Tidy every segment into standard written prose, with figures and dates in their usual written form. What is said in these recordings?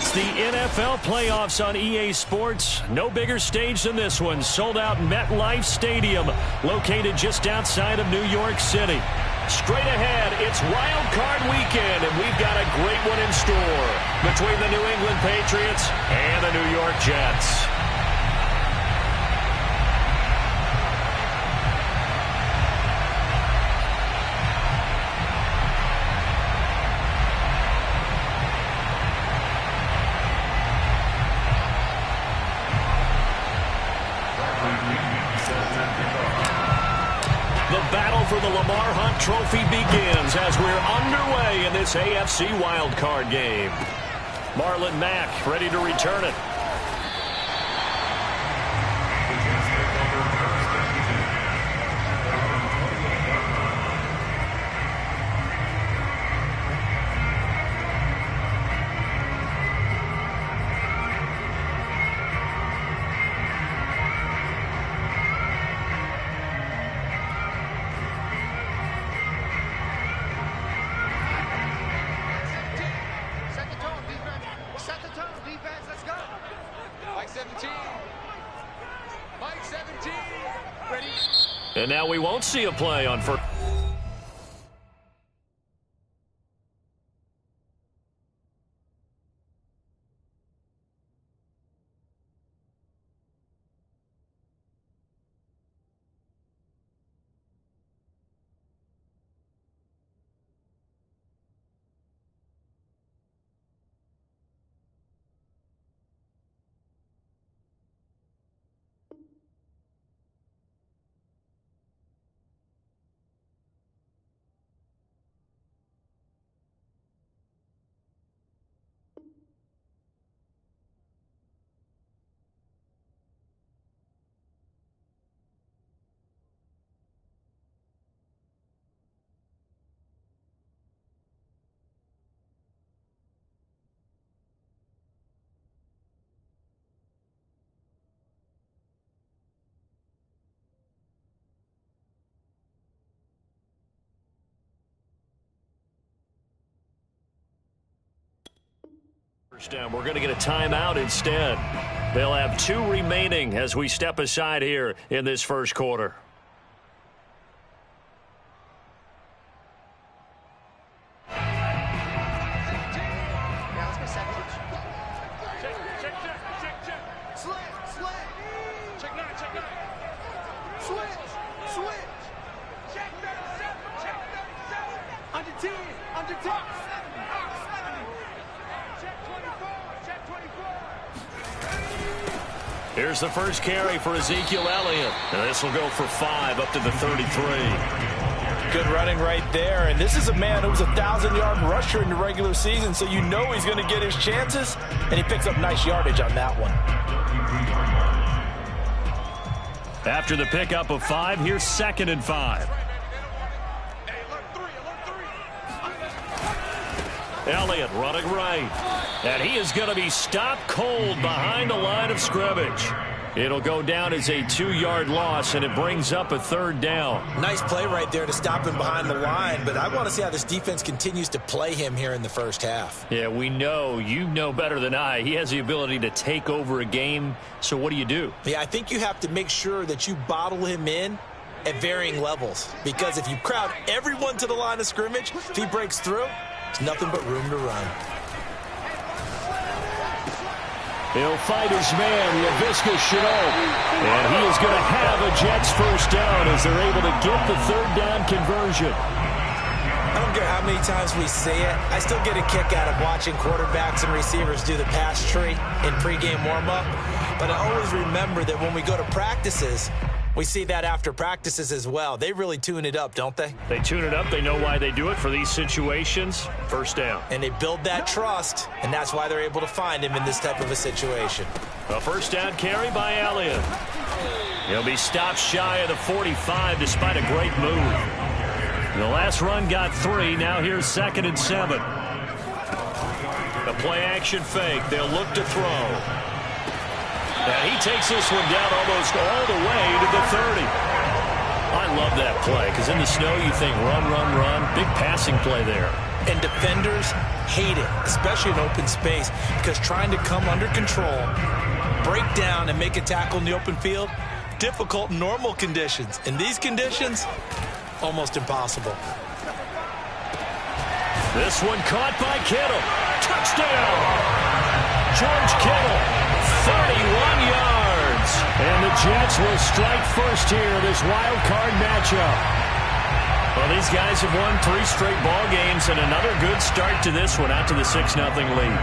It's the NFL playoffs on EA Sports. No bigger stage than this one. Sold out MetLife Stadium, located just outside of New York City. Straight ahead, it's Wild Card Weekend, and we've got a great one in store between the New England Patriots and the New York Jets. For the Lamar Hunt Trophy begins as we're underway in this AFC wildcard game. Marlon Mack ready to return it. And now we won't see a play on first. Down. We're going to get a timeout instead. They'll have 2 remaining as we step aside here in this first quarter. Here's the first carry for Ezekiel Elliott. And this will go for 5 up to the 33. Good running right there. And this is a man who was a 1,000-yard rusher in the regular season, so you know he's going to get his chances, and he picks up nice yardage on that one. After the pickup of 5, here's 2nd and 5. Elliott running right. And he is going to be stopped cold behind the line of scrimmage. It'll go down as a 2-yard loss, and it brings up a 3rd down. Nice play right there to stop him behind the line, but I want to see how this defense continues to play him here in the first half. Yeah, we know. You know better than I. He has the ability to take over a game, so what do? Yeah, I think you have to make sure that you bottle him in at varying levels, because if you crowd everyone to the line of scrimmage, if he breaks through, it's nothing but room to run. He'll fight his man, Laviska Shenault. And he is going to have a Jets first down as they're able to get the 3rd down conversion. I don't care how many times we see it. I still get a kick out of watching quarterbacks and receivers do the pass tree in pregame warm-up. But I always remember that when we go to practices, we see that after practices as well. They really tune it up, don't they? They tune it up. They know why they do it for these situations. First down. And they build that trust, and that's why they're able to find him in this type of a situation. A first down carry by Elliott. He'll be stopped shy of the 45 despite a great move. The last run got 3. Now here's 2nd and 7. The play-action fake. They'll look to throw. And he takes this one down almost all the way to the 30. I love that play because in the snow you think run, run, run. Big passing play there. And defenders hate it, especially in open space, because trying to come under control, break down, and make a tackle in the open field, difficult in normal conditions. In these conditions, almost impossible. This one caught by Kittle. Touchdown! George Kittle, 31 yards. And the Jets will strike first here in this wild card matchup. Well, these guys have won 3 straight ball games and another good start to this one, out to the 6-0 lead.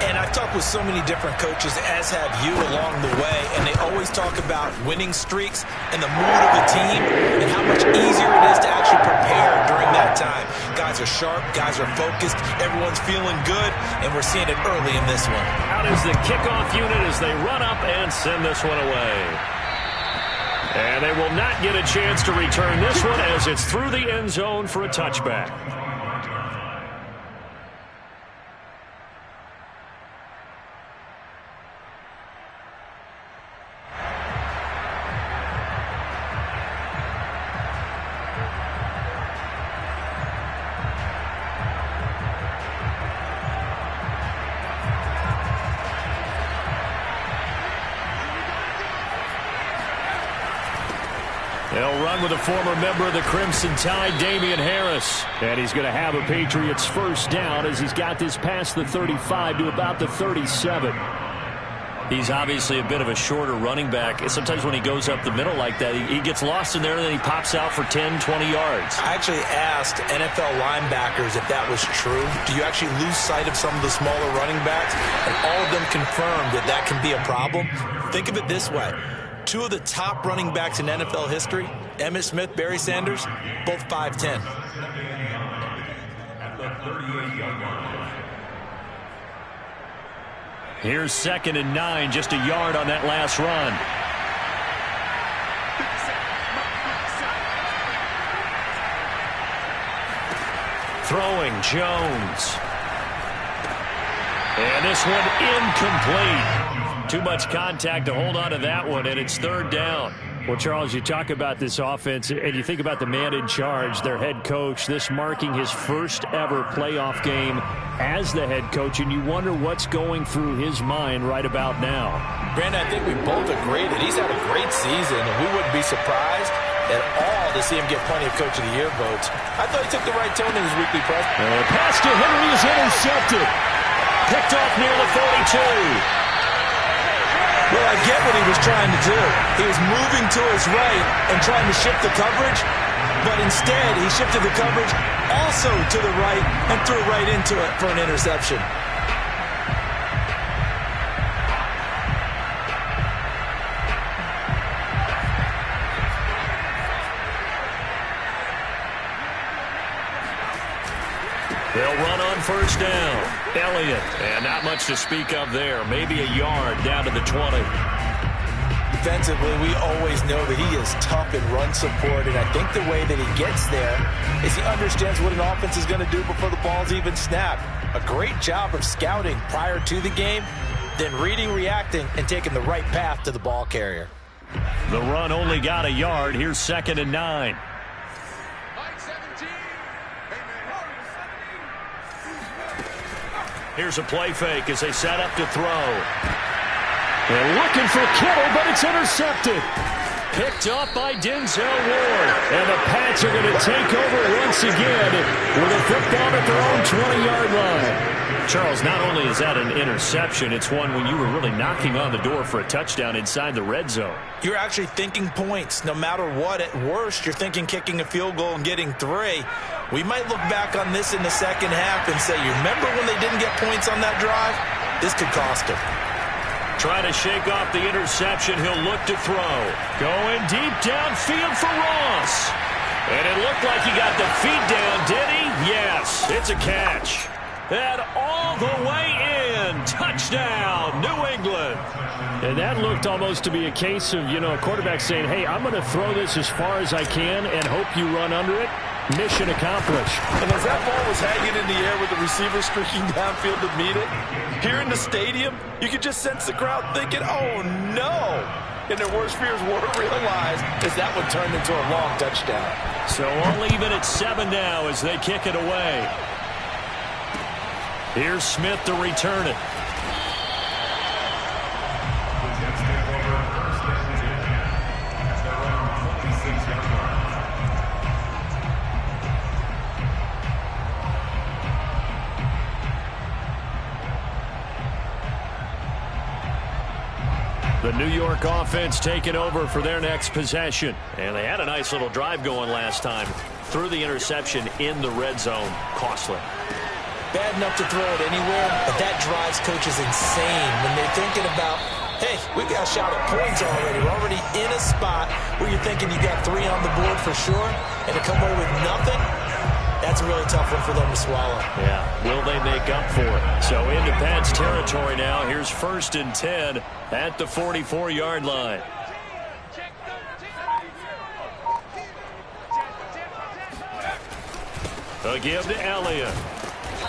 And I've talked with so many different coaches, as have you, along the way, and they always talk about winning streaks and the mood of the team and how much easier it is to actually prepare during that time. Guys are sharp, guys are focused, everyone's feeling good, and we're seeing it early in this one. Out is the kickoff unit as they run up and send this one away. And they will not get a chance to return this one as it's through the end zone for a touchback. They'll run with a former member of the Crimson Tide, Damian Harris. And he's going to have a Patriots first down as he's got this past the 35 to about the 37. He's obviously a bit of a shorter running back. Sometimes when he goes up the middle like that, he gets lost in there and then he pops out for 10, 20 yards. I actually asked NFL linebackers if that was true. Do you actually lose sight of some of the smaller running backs? And all of them confirmed that that can be a problem. Think of it this way. 2 of the top running backs in NFL history, Emmitt Smith, Barry Sanders, both 5'10". Here's 2nd and 9, just a yard on that last run. Throwing, Jones. And this one incomplete. Too much contact to hold on to that one, and it's 3rd down. Well, Charles, you talk about this offense, and you think about the man in charge, their head coach, this marking his first ever playoff game as the head coach, and you wonder what's going through his mind right about now. Brandon, I think we both agreed that he's had a great season, and we wouldn't be surprised at all to see him get plenty of Coach of the Year votes. I thought he took the right tone in his weekly press. The pass to Henry is intercepted. Picked off near the 42. Well, I get what he was trying to do. He was moving to his right and trying to shift the coverage, but instead he shifted the coverage also to the right and threw right into it for an interception. They'll run on first down. Elliott, and not much to speak of there. Maybe a yard down to the 20. Defensively, we always know that he is tough in run support, and I think the way that he gets there is he understands what an offense is going to do before the ball's even snapped. A great job of scouting prior to the game, then reading, reacting, and taking the right path to the ball carrier. The run only got a yard. Here's 2nd and 9. Here's a play fake as they set up to throw. They're looking for Kittle, but it's intercepted. Picked up by Denzel Ward. And the Pats are going to take over once again with a football at their own 20-yard line. Charles, not only is that an interception, it's one when you were really knocking on the door for a touchdown inside the red zone. You're actually thinking points. No matter what, at worst, you're thinking kicking a field goal and getting 3. We might look back on this in the second half and say, you remember when they didn't get points on that drive? This could cost them. Trying to shake off the interception. He'll look to throw. Going deep downfield for Ross. And it looked like he got the feet down, did he? Yes, it's a catch. And all the way in. Touchdown, New England. And that looked almost to be a case of, a quarterback saying, hey, I'm going to throw this as far as I can and hope you run under it. Mission accomplished. And as that ball was hanging in the air with the receiver streaking downfield to meet it, here in the stadium, you could just sense the crowd thinking, oh, no. And their worst fears were realized as that one turned into a long touchdown. So all even at 7 now as they kick it away. Here's Smith to return it. The New York offense taking over for their next possession. And they had a nice little drive going last time. Threw the interception in the red zone. Costly. Bad enough to throw it anywhere, but that drives coaches insane when they're thinking about, hey, we got a shot at points already. We're already in a spot where you're thinking you got 3 on the board for sure, and to come away with nothing, that's a really tough one for them to swallow. Yeah, will they make up for it? So into Pat's territory now. Here's 1st and 10 at the 44-yard line. A give to Elliott.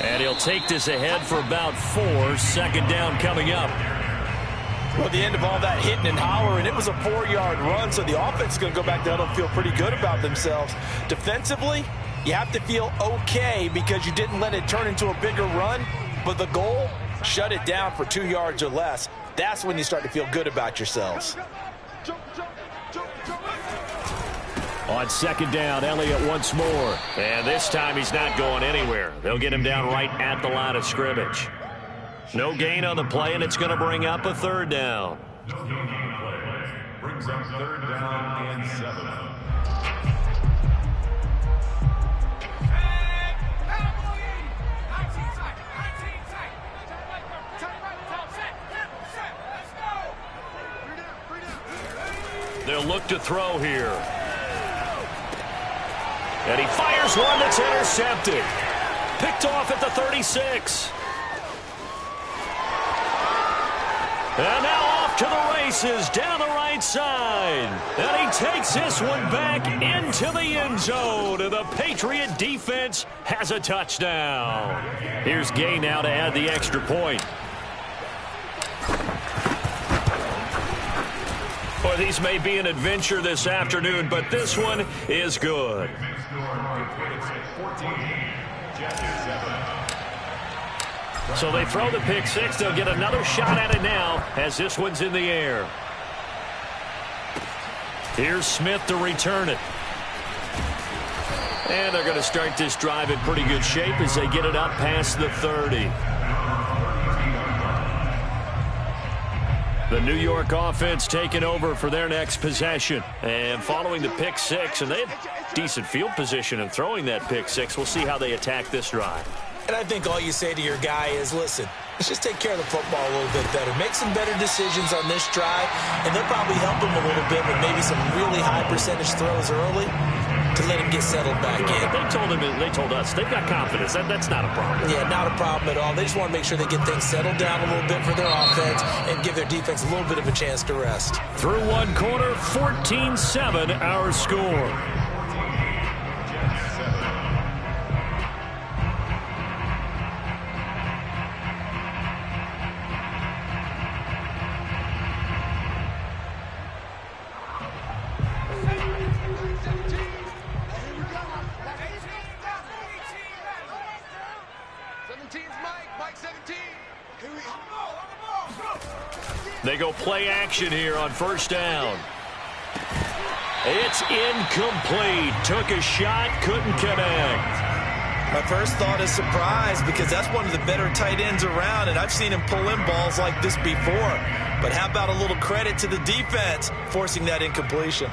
And he'll take this ahead for about 4. 2nd down coming up. Well, the end of all that hitting and hollering, it was a 4-yard run, so the offense is going to go back down and feel pretty good about themselves. Defensively, you have to feel okay because you didn't let it turn into a bigger run, but the goal, shut it down for 2 yards or less. That's when you start to feel good about yourselves. On 2nd down, Elliott once more. And this time he's not going anywhere. They'll get him down right at the line of scrimmage. No gain on the play, and it's going to bring up a 3rd down. No gain on the play. Brings up 3rd down and 7. They'll look to throw here. And he fires one that's intercepted. Picked off at the 36. And now off to the races down the right side. And he takes this one back into the end zone. And the Patriot defense has a touchdown. Here's Gay now to add the extra point. Boy, these may be an adventure this afternoon, but this one is good. So they throw the pick 6. They'll get another shot at it now as this one's in the air. Here's Smith to return it. And they're going to start this drive in pretty good shape as they get it up past the 30. The New York offense taking over for their next possession. And following the pick 6, and they had decent field position in throwing that pick 6. We'll see how they attack this drive. And I think all you say to your guy is, listen, let's just take care of the football a little bit better. Make some better decisions on this drive, and they'll probably help him a little bit with maybe some really high percentage throws early to let him get settled back in. They told us they've got confidence. That's not a problem. Yeah, not a problem at all. They just want to make sure they get things settled down a little bit for their offense and give their defense a little bit of a chance to rest. Through one quarter, 14-7 our score. They go play action here on 1st down. It's incomplete. Took a shot, couldn't connect. My first thought is surprise because that's one of the better tight ends around, and I've seen him pull in balls like this before. But how about a little credit to the defense forcing that incompletion?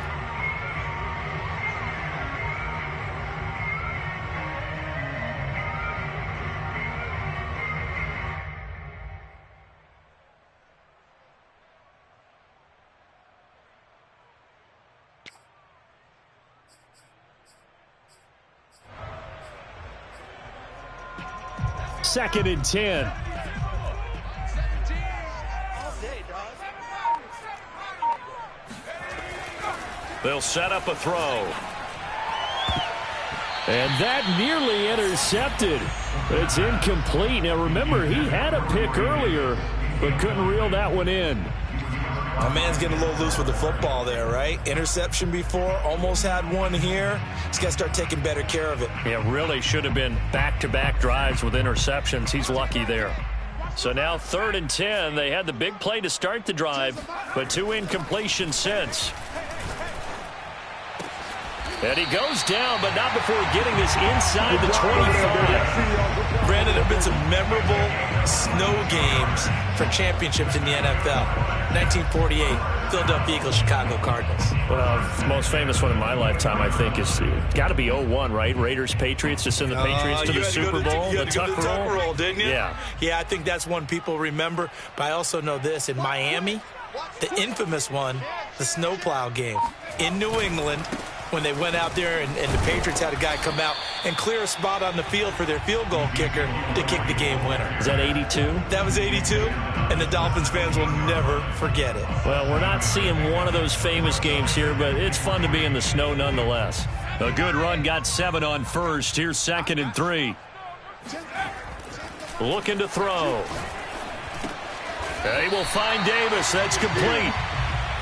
Second and 10. They'll set up a throw. And that nearly intercepted. It's incomplete. Now remember, he had a pick earlier, but couldn't reel that one in. My man's getting a little loose with the football there, right? Interception before, almost had one here. He's got to start taking better care of it. Yeah, really should have been back-to-back drives with interceptions. He's lucky there. So now 3rd and 10. They had the big play to start the drive, but 2 incompletions since. And he goes down, but not before getting this inside the 25. Brandon, there have been some memorable snow games for championships in the NFL. 1948, Philadelphia Eagles, Chicago Cardinals. Well, the most famous one in my lifetime, I think, is got to be 01, right? Raiders, Patriots, to send the Patriots to the Super Bowl. You had to go to the Tuck Roll, didn't you? Yeah. Yeah, I think that's one people remember. But I also know this. In Miami, the infamous one, the snowplow game in New England, when they went out there and the Patriots had a guy come out and clear a spot on the field for their field goal kicker to kick the game winner. Is that 82? That was 82, and the Dolphins fans will never forget it. Well, we're not seeing one of those famous games here, but it's fun to be in the snow nonetheless. A good run, got 7 on first. Here's 2nd and 3. Looking to throw. They will find Davis. That's complete.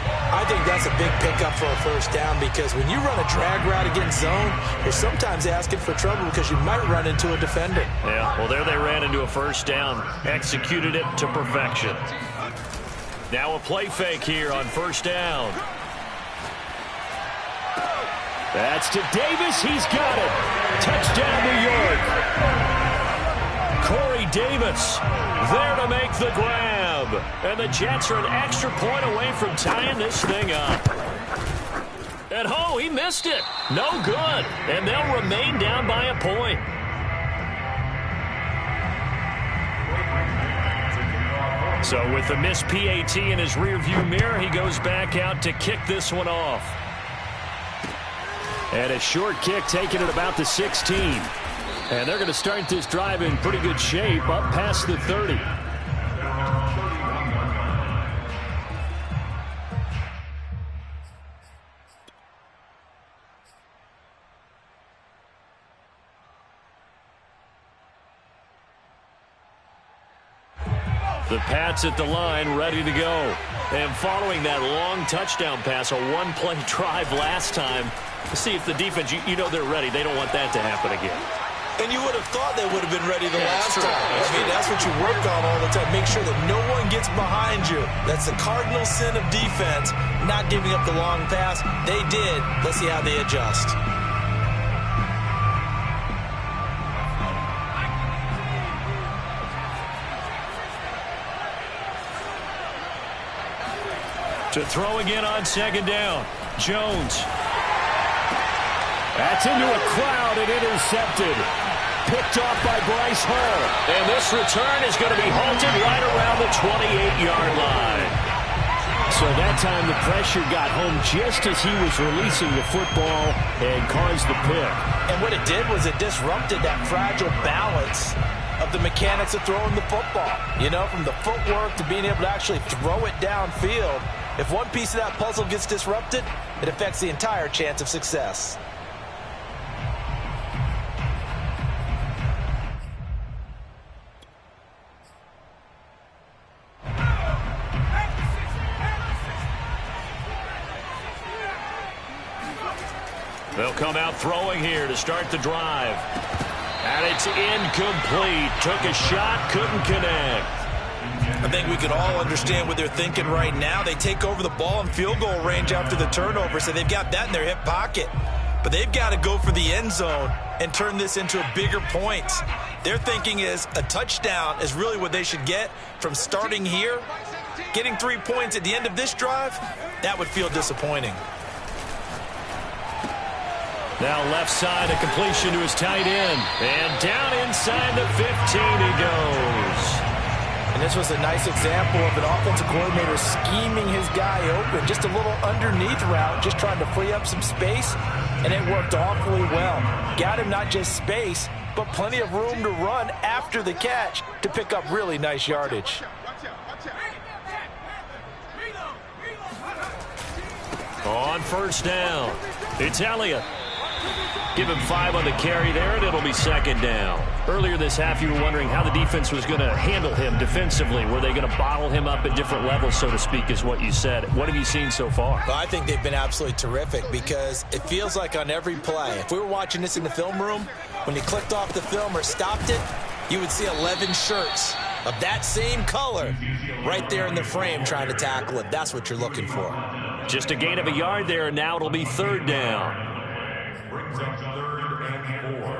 I think that's a big pickup for a first down, because when you run a drag route against zone, you're sometimes asking for trouble because you might run into a defender. Yeah, well, there they ran into a first down. Executed it to perfection. Now a play fake here on first down. That's to Davis. He's got it. Touchdown, New York. Corey Davis there to make the grab. And the Jets are an extra point away from tying this thing up. And oh, he missed it. No good. And they'll remain down by a point. So with the missed PAT in his rearview mirror, he goes back out to kick this one off. And a short kick taken at about the 16. And they're going to start this drive in pretty good shape, up past the 30. The Pats at the line, ready to go. And following that long touchdown pass, a one-play drive last time, to see if the defense, you know they're ready. They don't want that to happen again. And you would have thought they would have been ready the last time. I mean, that's what you work on all the time. Make sure that no one gets behind you. That's the cardinal sin of defense, not giving up the long pass. They did. Let's see how they adjust. To throw again on 2nd down. Jones. That's into a crowd and intercepted. Picked off by Bryce Hall. And this return is going to be halted right around the 28-yard line. So that time the pressure got home just as he was releasing the football and caused the pick. And what it did was it disrupted that fragile balance of the mechanics of throwing the football. You know, from the footwork to being able to actually throw it downfield. If one piece of that puzzle gets disrupted, it affects the entire chance of success. They'll come out throwing here to start the drive. And it's incomplete. Took a shot, couldn't connect. I think we can all understand what they're thinking right now. They take over the ball in field goal range after the turnover, so they've got that in their hip pocket. But they've got to go for the end zone and turn this into a bigger point. Their thinking is a touchdown is really what they should get from starting here. Getting 3 points at the end of this drive, that would feel disappointing. Now left side, a completion to his tight end. And down inside the 15 he goes. And this was a nice example of an offensive coordinator scheming his guy open. Just a little underneath route, just trying to free up some space, and it worked awfully well. Got him not just space, but plenty of room to run after the catch to pick up really nice yardage. On first down, it's Elliott. Give him 5 on the carry there, and it'll be second down. Earlier this half, you were wondering how the defense was going to handle him defensively. Were they going to bottle him up at different levels, so to speak, is what you said. What have you seen so far? Well, I think they've been absolutely terrific because it feels like on every play, if we were watching this in the film room, when you clicked off the film or stopped it, you would see 11 shirts of that same color right there in the frame trying to tackle it. That's what you're looking for. Just a gain of a yard there, and now it'll be third down. Brings up 3rd and 4.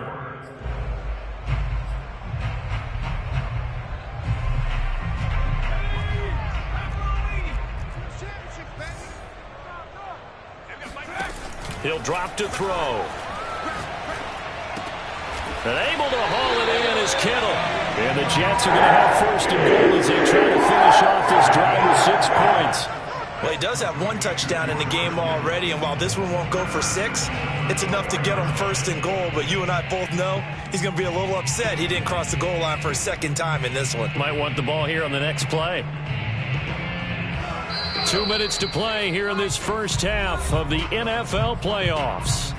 He'll drop to throw. And able to haul it in is Kittle. And the Jets are going to have 1st and goal as they try to finish off this drive with 6 points. Well, he does have 1 touchdown in the game already, and while this one won't go for 6, it's enough to get him 1st and goal. But you and I both know he's going to be a little upset he didn't cross the goal line for a 2nd time in this one. Might want the ball here on the next play. 2 minutes to play here in this first half of the NFL playoffs.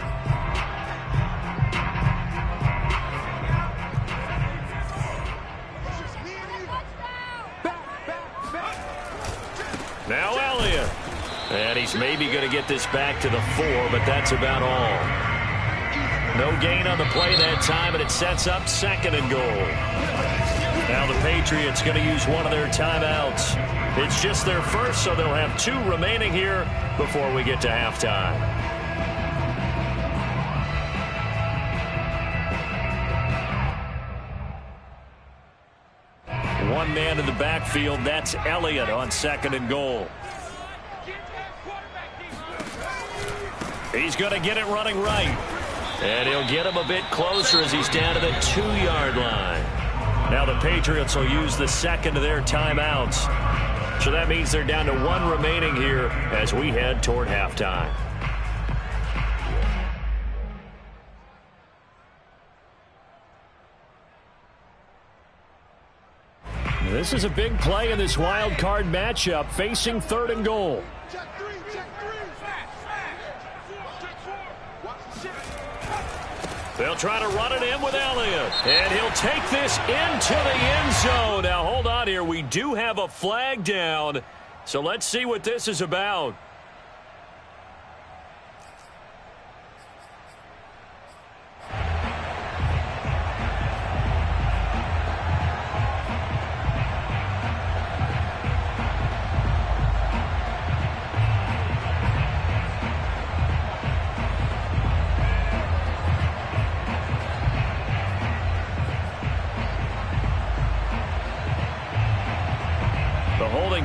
Now Elliott. And he's maybe going to get this back to the 4, but that's about all. No gain on the play that time, and it sets up 2nd and goal. Now the Patriots going to use one of their timeouts. It's just their first, so they'll have 2 remaining here before we get to halftime. One man in the backfield, that's Elliott on 2nd and goal. He's going to get it running right. And he'll get him a bit closer as he's down to the 2-yard line. Now the Patriots will use the 2nd of their timeouts. So that means they're down to 1 remaining here as we head toward halftime. This is a big play in this wild card matchup, facing 3rd and goal. They'll try to run it in with Elliott. And he'll take this into the end zone. Now, hold on here. We do have a flag down. So let's see what this is about.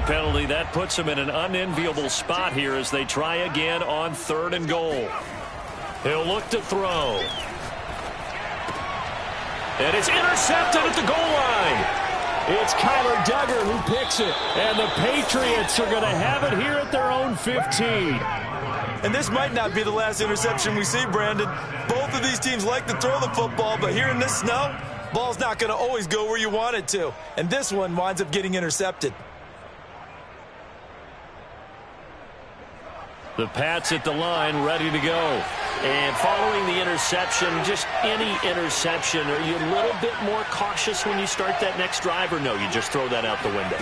Penalty that puts him in an unenviable spot here as they try again on 3rd and goal. He'll look to throw. And it's intercepted at the goal line. It's Kyler Duggar who picks it. And the Patriots are going to have it here at their own 15. And this might not be the last interception we see, Brandon. Both of these teams like to throw the football, but here in this snow, ball's not going to always go where you want it to. And this one winds up getting intercepted. The Pats at the line, ready to go. And following the interception, just any interception, are you a little bit more cautious when you start that next drive, or no, you just throw that out the window?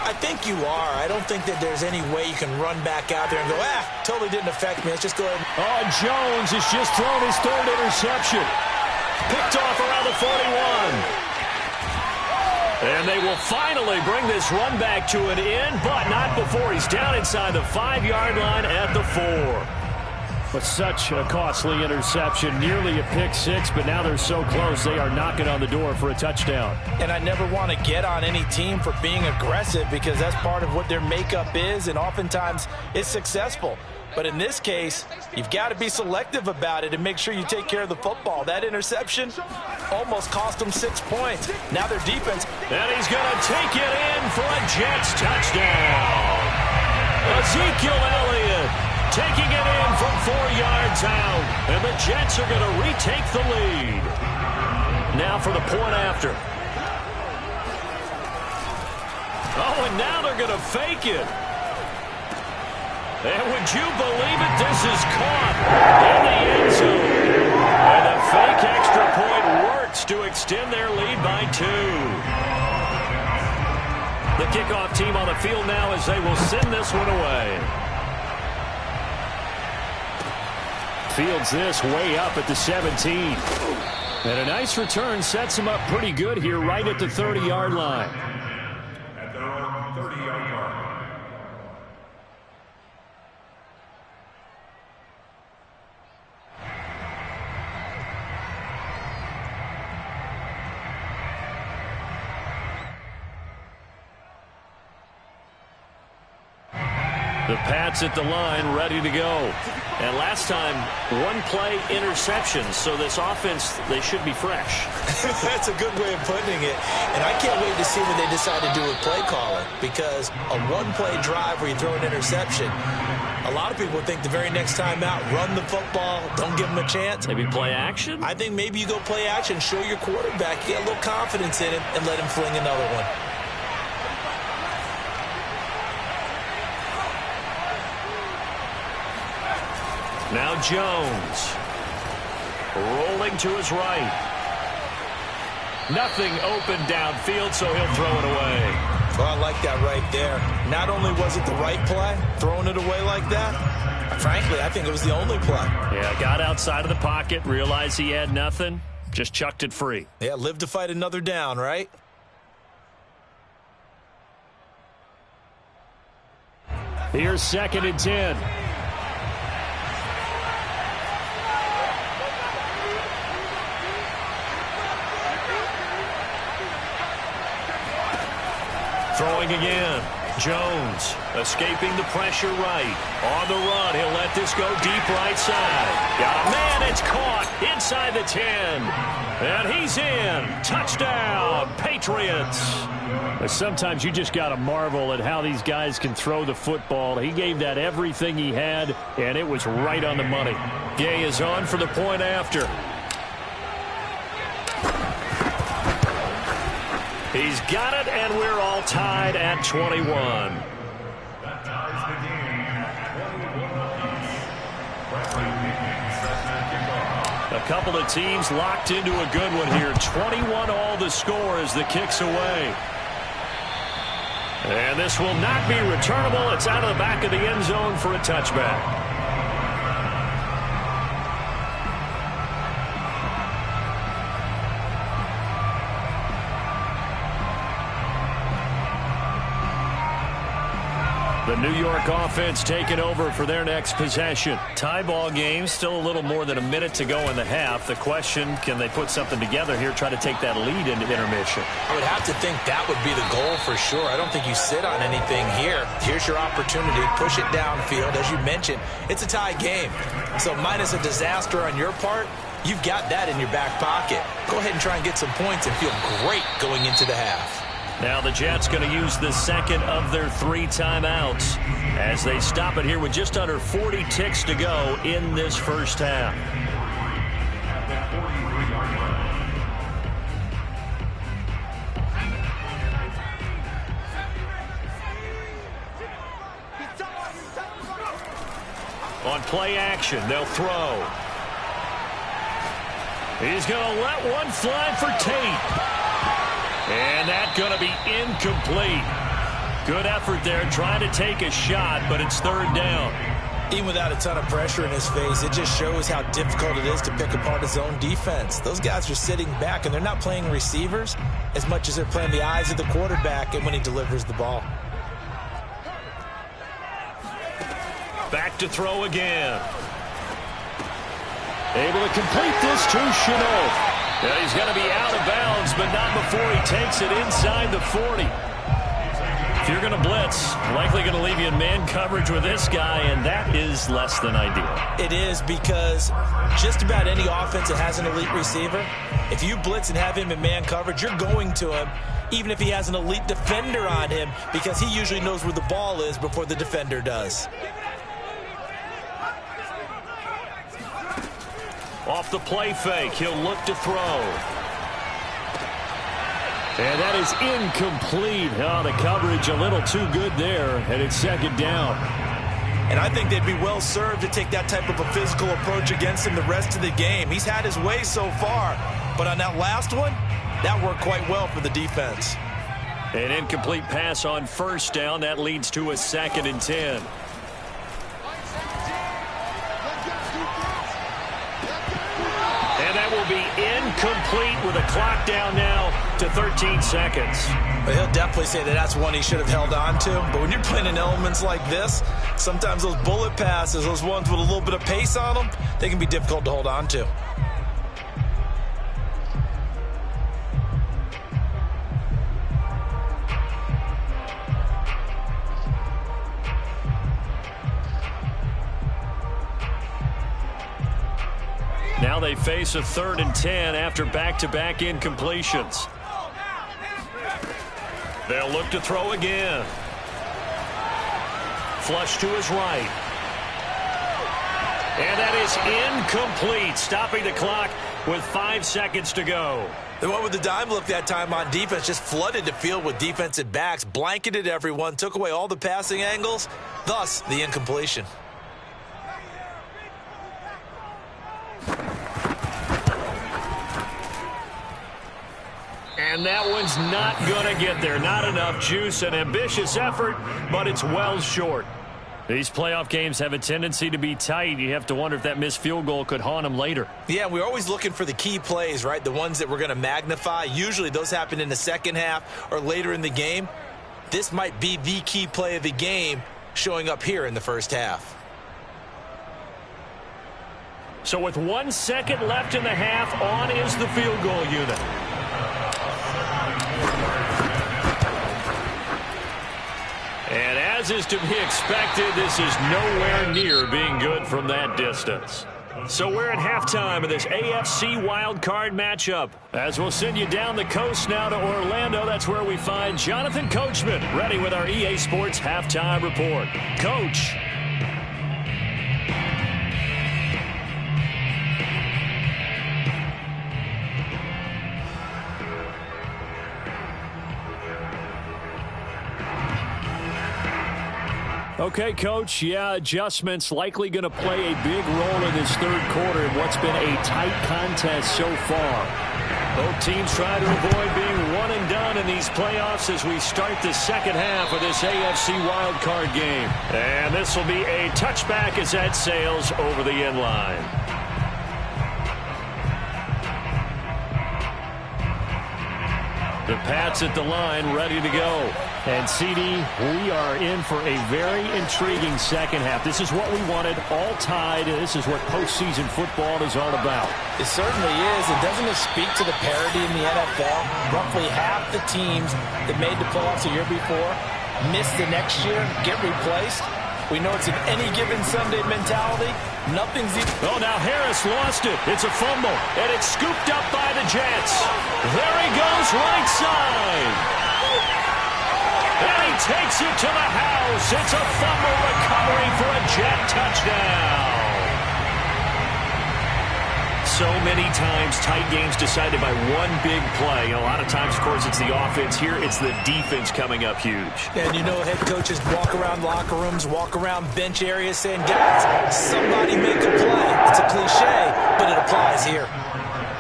I think you are. I don't think that there's any way you can run back out there and go, totally didn't affect me. Let's just go ahead. Oh, Jones has just thrown his 3rd interception. Picked off around the 41. And they will finally bring this run back to an end, but not before he's down inside the 5-yard line at the 4. But such a costly interception, nearly a pick 6, but now they're so close they are knocking on the door for a touchdown. And I never want to get on any team for being aggressive because that's part of what their makeup is, and oftentimes it's successful. But in this case, you've got to be selective about it and make sure you take care of the football. That interception almost cost them 6 points. Now their defense. And he's going to take it in for a Jets touchdown. Ezekiel Elliott taking it in from 4 yards out. And the Jets are going to retake the lead. Now for the point after. Oh, and now they're going to fake it. And would you believe it, this is caught in the end zone. chance to extend their lead by 2. The kickoff team on the field now as they will send this one away. Fields this way up at the 17. And a nice return sets him up pretty good here right at the 30-yard line. At their own 30-yard line. The Pats at the line ready to go. And last time, one-play interception, so this offense, they should be fresh. That's a good way of putting it. And I can't wait to see what they decide to do with play calling, because a one-play drive where you throw an interception, a lot of people think the very next time out, run the football, don't give them a chance. Maybe play action? I think maybe you go play action, show your quarterback, get a little confidence in him, and let him fling another one. Now Jones, rolling to his right. Nothing open downfield, so he'll throw it away. Well, I like that right there. Not only was it the right play, throwing it away like that, frankly, I think it was the only play. Yeah, got outside of the pocket, realized he had nothing, just chucked it free. Yeah, live to fight another down, right? Here's 2nd and 10. Throwing again. Jones escaping the pressure right. On the run, he'll let this go deep right side. Got a man, it's caught inside the 10. And he's in. Touchdown, Patriots. Sometimes you just got to marvel at how these guys can throw the football. He gave that everything he had, and it was right on the money. Gay is on for the point after. He's got it, and we're all tied at 21. That ties the game at 21 apiece. A couple of teams locked into a good one here. 21 all the score as the kick's away. And this will not be returnable. It's out of the back of the end zone for a touchback. The New York offense taking over for their next possession. Tie ball game, still a little more than a minute to go in the half. The question, can they put something together here, try to take that lead into intermission? I would have to think that would be the goal for sure. I don't think you sit on anything here. Here's your opportunity. Push it downfield. As you mentioned, it's a tie game. So minus a disaster on your part, you've got that in your back pocket. Go ahead and try and get some points and feel great going into the half. Now the Jets going to use the second of their 3 timeouts as they stop it here with just under 40 ticks to go in this first half. On play action, they'll throw. He's going to let one fly for Tate. And that's going to be incomplete. Good effort there, trying to take a shot, but it's 3rd down. Even without a ton of pressure in his face, it just shows how difficult it is to pick apart his own defense. Those guys are sitting back, and they're not playing receivers as much as they're playing the eyes of the quarterback and when he delivers the ball. Back to throw again. Able to complete this to Chenault. Yeah, he's going to be out of bounds, but not before he takes it inside the 40. If you're going to blitz, likely going to leave you in man coverage with this guy, and that is less than ideal. It is, because just about any offense that has an elite receiver, if you blitz and have him in man coverage, you're going to him, even if he has an elite defender on him, because he usually knows where the ball is before the defender does. Off the play fake, he'll look to throw. And that is incomplete. Oh, the coverage a little too good there, and it's 2nd down. And I think they'd be well served to take that type of a physical approach against him the rest of the game. He's had his way so far, but on that last one, that worked quite well for the defense. An incomplete pass on first down. That leads to a 2nd and 10. And that will be incomplete with a clock down now to 13 seconds. But he'll definitely say that that's one he should have held on to. But when you're playing in elements like this, sometimes those bullet passes, those ones with a little bit of pace on them, they can be difficult to hold on to. Now they face a 3rd and 10 after back-to-back incompletions. They'll look to throw again. Flush to his right. And that is incomplete, stopping the clock with 5 seconds to go. They went with the dime look that time on defense, just flooded the field with defensive backs, blanketed everyone, took away all the passing angles, thus the incompletion. And that one's not going to get there. Not enough juice. An ambitious effort, but it's well short. These playoff games have a tendency to be tight. You have to wonder if that missed field goal could haunt them later. Yeah, we're always looking for the key plays, right? The ones that we're going to magnify. Usually those happen in the second half or later in the game. This might be the key play of the game showing up here in the first half. So with 1 second left in the half, on is the field goal unit. And as is to be expected, this is nowhere near being good from that distance. So we're at halftime of this AFC wildcard matchup. As we'll send you down the coast now to Orlando, that's where we find Jonathan Coachman ready with our EA Sports halftime report. Coach. Okay, Coach, yeah, adjustments likely going to play a big role in this third quarter in what's been a tight contest so far. Both teams try to avoid being one and done in these playoffs as we start the second half of this AFC wildcard game. And this will be a touchback as that sails over the end line. The Pats at the line, ready to go. And, CD, we are in for a very intriguing second half. This is what we wanted, all tied. This is what postseason football is all about. It certainly is. And doesn't it speak to the parity in the NFL? Roughly half the teams that made the playoffs a year before miss the next year, get replaced. We know it's an any given Sunday mentality. Nothing's even... Oh, now Harris lost it. It's a fumble, and it's scooped up by the Jets. There he goes, right side. And he takes it to the house. It's a fumble recovery for a Jet touchdown. So many times tight games decided by one big play. A lot of times, of course, it's the offense. Here, it's the defense coming up huge. And you know, head coaches walk around locker rooms, walk around bench areas saying, guys, somebody make a play. It's a cliche, but it applies here.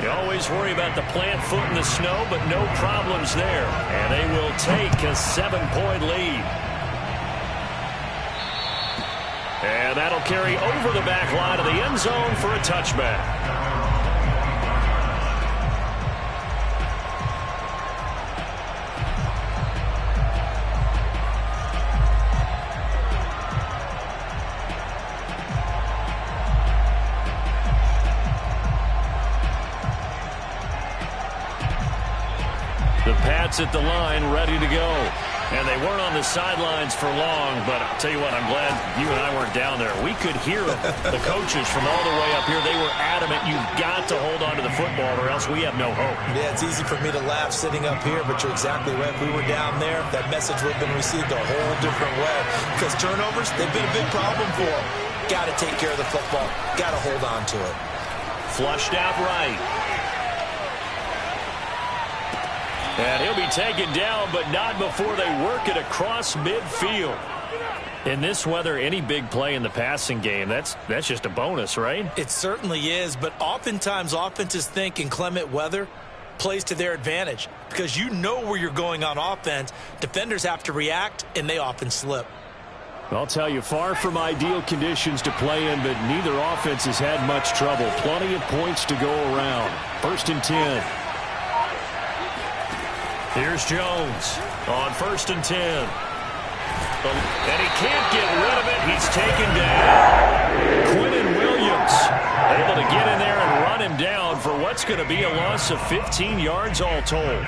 You always worry about the plant foot in the snow, but no problems there. And they will take a 7-point lead. And that'll carry over the back line of the end zone for a touchback. At the line, ready to go. And they weren't on the sidelines for long, but I'll tell you what, I'm glad you and I weren't down there. We could hear them, the coaches from all the way up here. They were adamant, you've got to hold on to the football or else we have no hope. Yeah, it's easy for me to laugh sitting up here, but you're exactly right. If we were down there, that message would have been received a whole different way. Because turnovers, they've been a big problem for them. Got to take care of the football. Got to hold on to it. Flushed out right. And he'll be taken down, but not before they work it across midfield. In this weather, any big play in the passing game, that's just a bonus, right? It certainly is, but oftentimes offenses think inclement weather plays to their advantage because you know where you're going on offense. Defenders have to react, and they often slip. I'll tell you, far from ideal conditions to play in, but neither offense has had much trouble. Plenty of points to go around. 1st and 10. Here's Jones on 1st and 10. And he can't get rid of it. He's taken down. Quinnen Williams able to get in there and run him down for what's going to be a loss of 15 yards all told.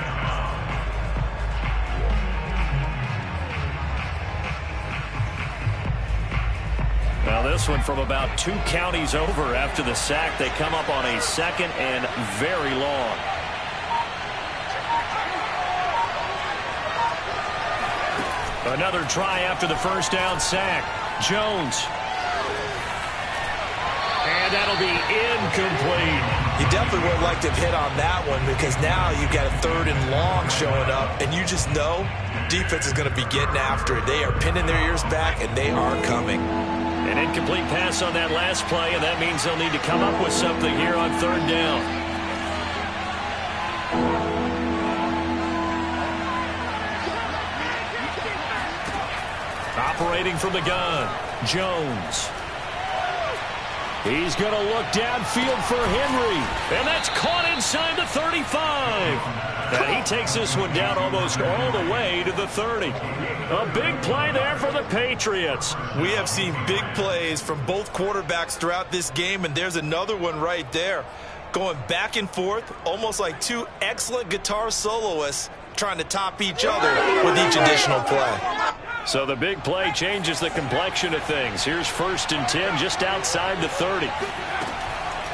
Now this one from about 2 counties over after the sack. They come up on a 2nd and very long. Another try after the 1st down sack. Jones. And that'll be incomplete. You definitely would like to have hit on that one because now you've got a 3rd and long showing up, and you just know defense is going to be getting after it. They are pinning their ears back, and they are coming. An incomplete pass on that last play, and that means they'll need to come up with something here on 3rd down. Operating from the gun, Jones. He's going to look downfield for Henry, and that's caught inside the 35. And he takes this one down almost all the way to the 30. A big play there for the Patriots. We have seen big plays from both quarterbacks throughout this game, and there's another one right there. Going back and forth, almost like 2 excellent guitar soloists trying to top each other with each additional play. So the big play changes the complexion of things. Here's 1st and 10 just outside the 30.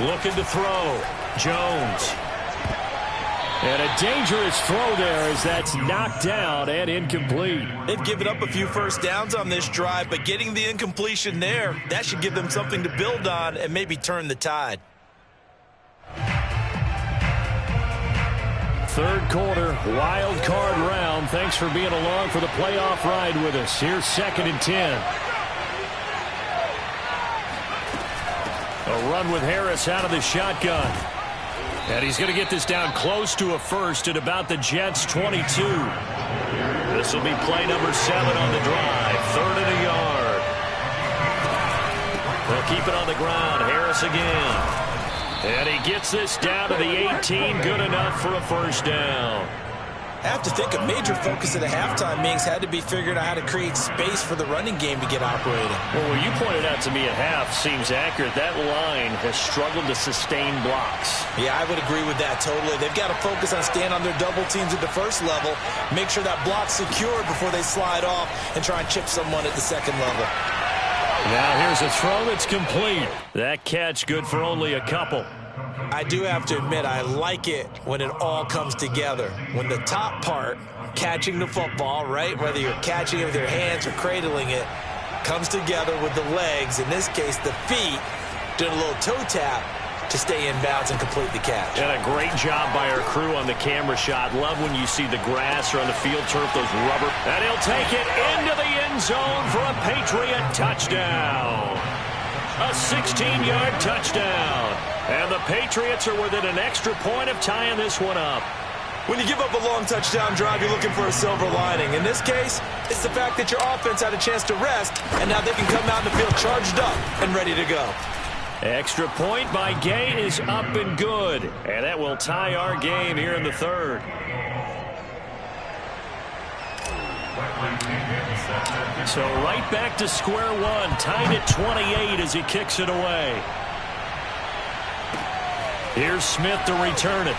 Looking to throw. Jones. And a dangerous throw there as that's knocked down and incomplete. They've given up a few 1st downs on this drive, but getting the incompletion there, that should give them something to build on and maybe turn the tide. 3rd quarter, wild card round. Thanks for being along for the playoff ride with us. Here's 2nd and 10. A run with Harris out of the shotgun. And he's going to get this down close to a 1st at about the Jets' 22. This will be play number 7 on the drive. 3rd and a yard. They'll keep it on the ground. Harris again. And he gets this down to the 18, good enough for a 1st down. I have to think a major focus at the halftime meetings had to be figuring out how to create space for the running game to get operating. Well, what you pointed out to me at half seems accurate. That line has struggled to sustain blocks. Yeah, I would agree with that totally. They've got to focus on staying on their double teams at the 1st level, make sure that block's secure before they slide off and try and chip someone at the 2nd level. Now here's a throw that's complete. That catch good for only a couple. I do have to admit, I like it when it all comes together. When the top part, catching the football, right, whether you're catching it with your hands or cradling it, comes together with the legs, in this case the feet, doing a little toe tap to stay in bounds and complete the catch. And a great job by our crew on the camera shot. Love when you see the grass or on the field turf, those rubber. And he'll take it into the end zone for a Patriot touchdown. A 16-yard touchdown. And the Patriots are within an extra point of tying this one up. When you give up a long touchdown drive, you're looking for a silver lining. In this case, it's the fact that your offense had a chance to rest, and now they can come out in the field charged up and ready to go. Extra point by Gay is up and good. And that will tie our game here in the 3rd. So right back to square one, tied at 28 as he kicks it away. Here's Smith to return it.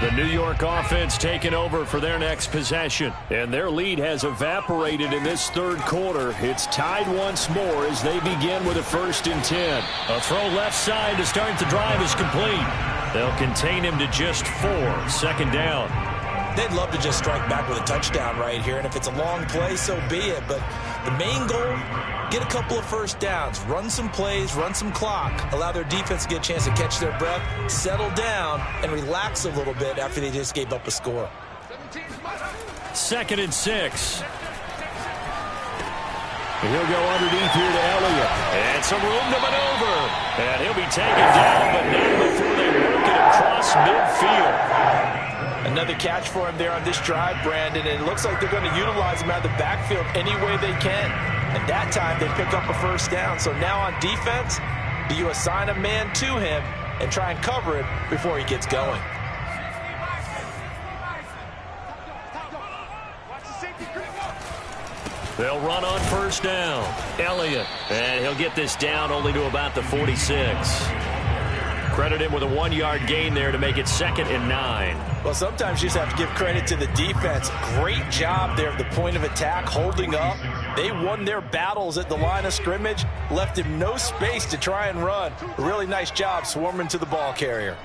The New York offense taking over for their next possession. And their lead has evaporated in this third quarter. It's tied once more as they begin with a 1st and 10. A throw left side to start the drive is complete. They'll contain him to just 4. 2nd down. They'd love to just strike back with a touchdown right here. And if it's a long play, so be it. But the main goal, get a couple of 1st downs, run some plays, run some clock, allow their defense to get a chance to catch their breath, settle down, and relax a little bit after they just gave up a score. 2nd and 6. He'll go underneath here to Elliott. And some room to maneuver. And he'll be taken down, but not before they work it across midfield. Another catch for him there on this drive, Brandon, and it looks like they're going to utilize him out of the backfield any way they can. And that time, they pick up a 1st down. So now on defense, do you assign a man to him and try and cover it before he gets going? They'll run on 1st down. Elliott. And he'll get this down only to about the 46. Credit him with a 1-yard gain there to make it 2nd and 9. Well, sometimes you just have to give credit to the defense. Great job there at the point of attack, holding up. They won their battles at the line of scrimmage, left him no space to try and run. A really nice job swarming to the ball carrier.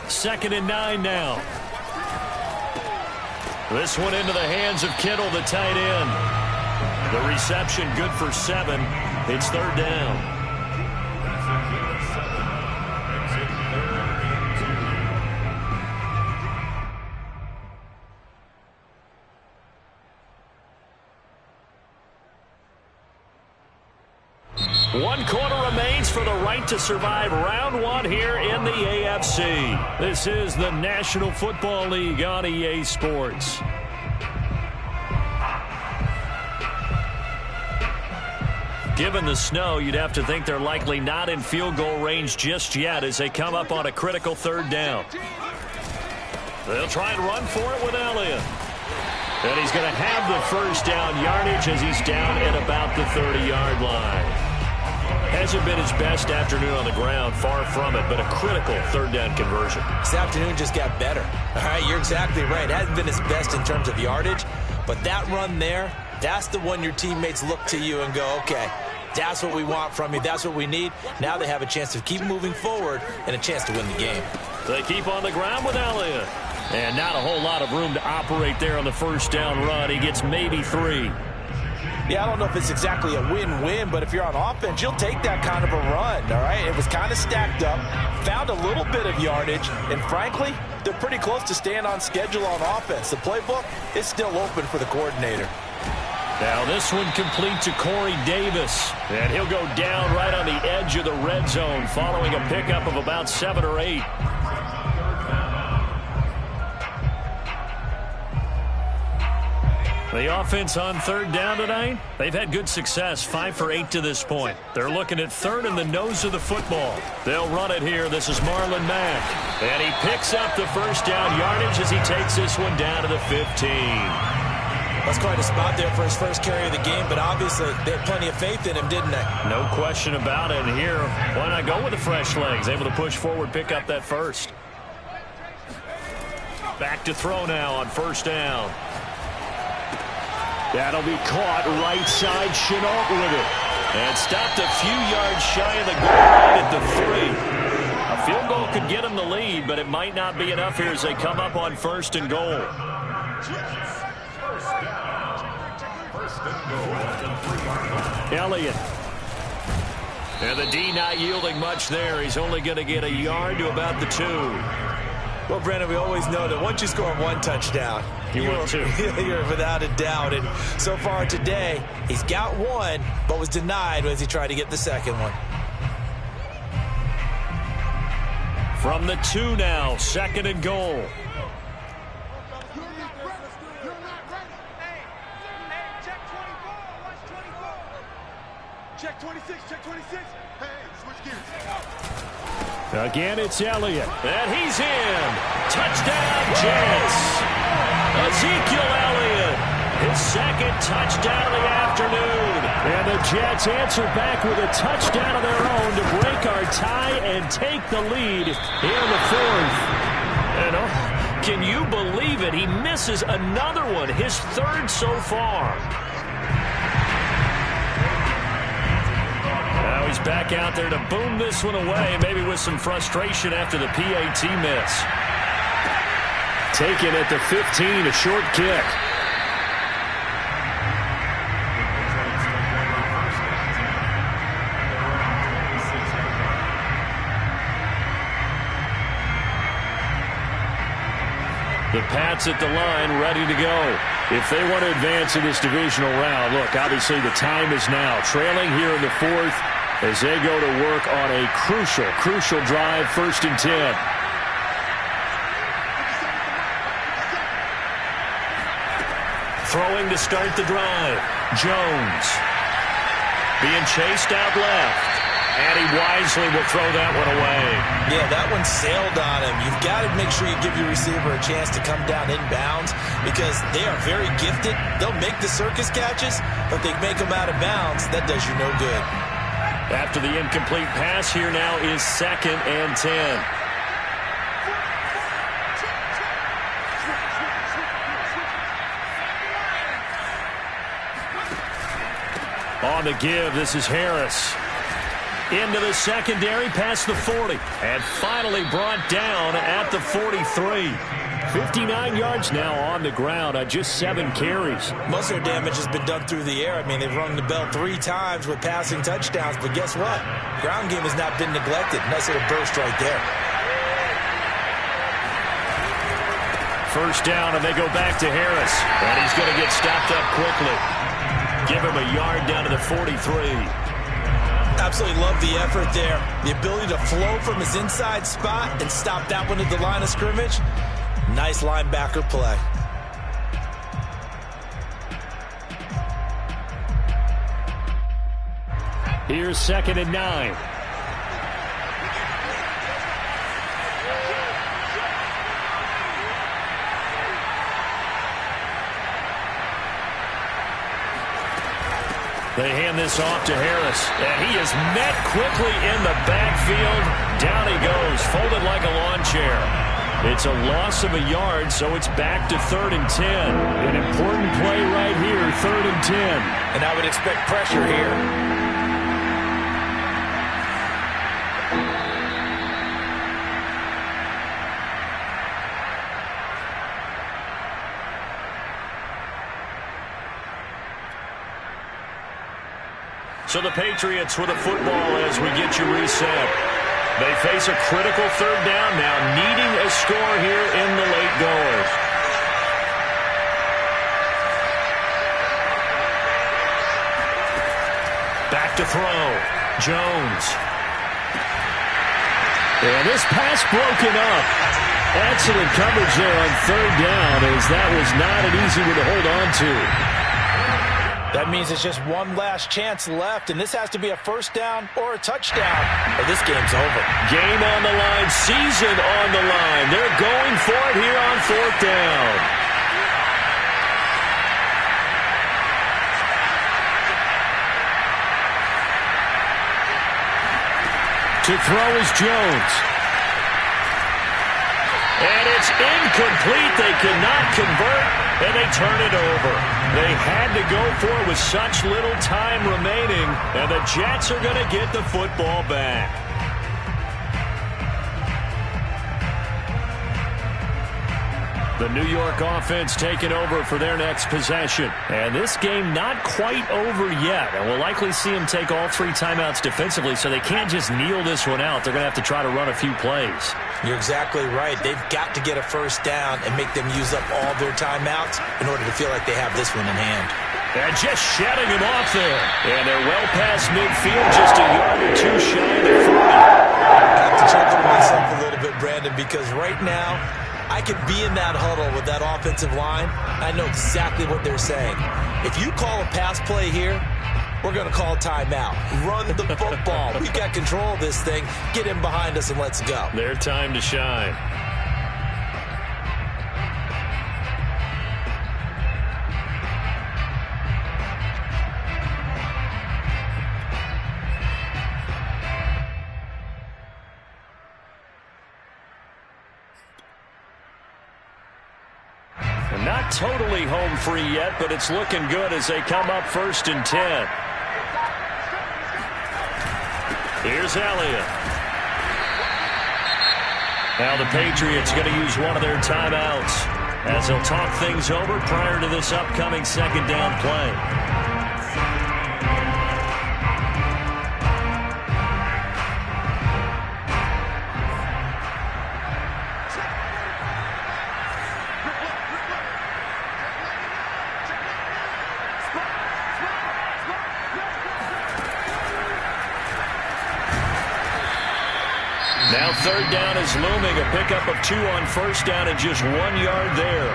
2nd and 9 now. This one into the hands of Kittle, the tight end. The reception good for 7. It's 3rd down. One quarter remains for the right to survive round 1 here in the AFC. This is the National Football League on EA Sports. Given the snow, you'd have to think they're likely not in field goal range just yet as they come up on a critical 3rd down. They'll try and run for it with Elliott. And he's going to have the 1st down yardage as he's down at about the 30-yard line. Hasn't been his best afternoon on the ground, far from it, but a critical 3rd down conversion. This afternoon just got better. All right, you're exactly right. Hasn't been his best in terms of yardage, but that run there, that's the one your teammates look to you and go, okay, that's what we want from you. That's what we need. Now they have a chance to keep moving forward and a chance to win the game. They keep on the ground with Elliott. And not a whole lot of room to operate there on the 1st down run. He gets maybe 3. Yeah, I don't know if it's exactly a win-win, but if you're on offense, you'll take that kind of a run, all right? It was kind of stacked up, found a little bit of yardage, and frankly, they're pretty close to staying on schedule on offense. The playbook is still open for the coordinator. Now this one complete to Corey Davis, and he'll go down right on the edge of the red zone following a pickup of about 7 or 8. The offense on 3rd down tonight, they've had good success, 5 for 8 to this point. They're looking at 3rd in the nose of the football. They'll run it here. This is Marlon Mack. And he picks up the 1st down yardage as he takes this one down to the 15. That's quite a spot there for his first carry of the game, but obviously they had plenty of faith in him, didn't they? No question about it. And here, why not go with the fresh legs? Able to push forward, pick up that 1st. Back to throw now on 1st down. That'll be caught right side. Chenault with it. And stopped a few yards shy of the goal line at the 3. A field goal could get him the lead, but it might not be enough here as they come up on 1st and goal. Elliott. And the D not yielding much there. He's only going to get a yard to about the 2. Well, Brandon, we always know that once you score 1 touchdown, you're without a doubt. And so far today, he's got 1, but was denied as he tried to get the 2nd one. From the 2 now, 2nd and goal. Check 26, check 26. Hey, switch gears. Again, it's Elliott. And he's in. Touchdown, Jets. Ezekiel Elliott. His 2nd touchdown of the afternoon. And the Jets answer back with a touchdown of their own to break our tie and take the lead here in the 4th. And Can you believe it? He misses another one, his third so far. Now he's back out there to boom this one away, maybe with some frustration after the PAT miss. Taken at the 15, a short kick. The Pats at the line, ready to go. If they want to advance in this divisional round, look, obviously the time is now. Trailing here in the fourth as they go to work on a crucial drive, 1st and 10. Throwing to start the drive. Jones being chased out left. And he wisely will throw that one away. Yeah, that one sailed on him. You've got to make sure you give your receiver a chance to come down inbounds because they are very gifted. They'll make the circus catches, but they make them out of bounds. That does you no good. After the incomplete pass, here now is 2nd and 10. On the give, this is Harris. Into the secondary, past the 40. And finally brought down at the 43. 59 yards now on the ground on just 7 carries. Most of their damage has been done through the air. I mean, they've rung the bell 3 times with passing touchdowns. But guess what? Ground game has not been neglected. Nice little burst right there. First down, and they go back to Harris. And he's going to get stopped up quickly. Give him a yard down to the 43. Absolutely love the effort there. The ability to flow from his inside spot and stop that one at the line of scrimmage. Nice linebacker play. Here's 2nd and 9. They hand this off to Harris, and he is met quickly in the backfield. Down he goes, folded like a lawn chair. It's a loss of a yard, so it's back to 3rd and 10. An important play right here, 3rd and 10. And I would expect pressure here. So the Patriots with a football as we get you reset. They face a critical 3rd down now, needing a score here in the late goers. Back to throw. Jones. And this pass broken up. Excellent coverage there on 3rd down as that was not an easy one to hold on to. That means it's just one last chance left, and this has to be a 1st down or a touchdown, or this game's over. Game on the line, season on the line. They're going for it here on 4th down. To throw is Jones. And it's incomplete. They could not convert, and they turn it over. They had to go for it with such little time remaining, and the Jets are going to get the football back. The New York offense taking over for their next possession. And this game not quite over yet. And we'll likely see them take all 3 timeouts defensively, so they can't just kneel this one out. They're going to have to try to run a few plays. You're exactly right. They've got to get a 1st down and make them use up all their timeouts in order to feel like they have this one in hand. And just shutting him off there. And they're well past midfield, just a yard or 2 shy of the 40. I have to chuckle to myself a little bit, Brandon, because right now I could be in that huddle with that offensive line. I know exactly what they're saying. If you call a pass play here, we're going to call timeout. Run the football. We've got control of this thing. Get in behind us and let's go. Their time to shine. And not totally home free yet, but it's looking good as they come up 1st and 10. Here's Elliott. Now the Patriots going to use one of their timeouts as they'll talk things over prior to this upcoming second down play. Now 3rd down is looming, a pickup of 2 on 1st down and just 1 yard there.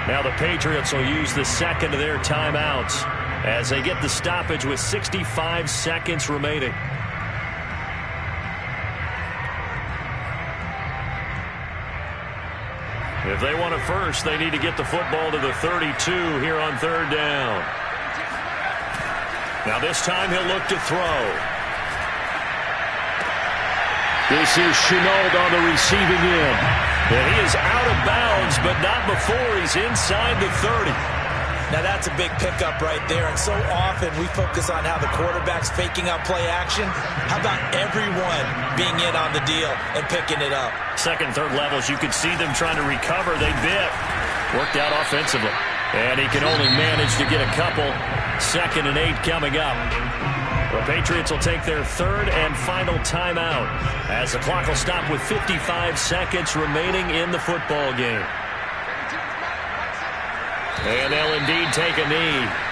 Now the Patriots will use the second of their timeouts as they get the stoppage with 65 seconds remaining. If they want it first, they need to get the football to the 32 here on 3rd down. Now this time he'll look to throw. This is Chenault on the receiving end. And he is out of bounds, but not before he's inside the 30. Now that's a big pickup right there, and so often we focus on how the quarterback's faking out play action. How about everyone being in on the deal and picking it up? Second, third levels, you could see them trying to recover. They bit. Worked out offensively. And he can only manage to get a couple. 2nd and 8 coming up. The Patriots will take their 3rd and final timeout as the clock will stop with 55 seconds remaining in the football game. And they'll indeed take a knee.